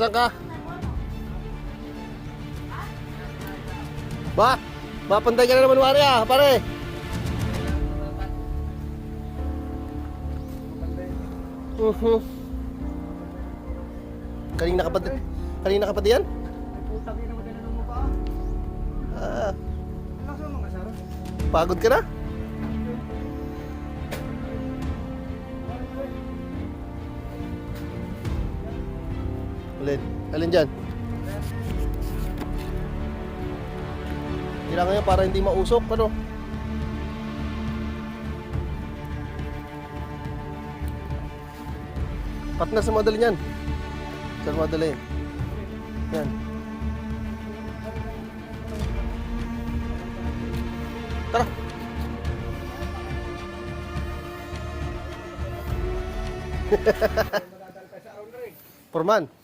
Saan ka? Ba? Mapantay ka na naman wari ah, pare. Kanina ka pa yan? May putang ina mo din mo pa. Ah, Ano sa mga saro? pagod ka na? Alin dyan? Kailangan nyo para hindi mausok, ano? Pat na sa madali niyan. Sa madali. Yan. Tara. Forman.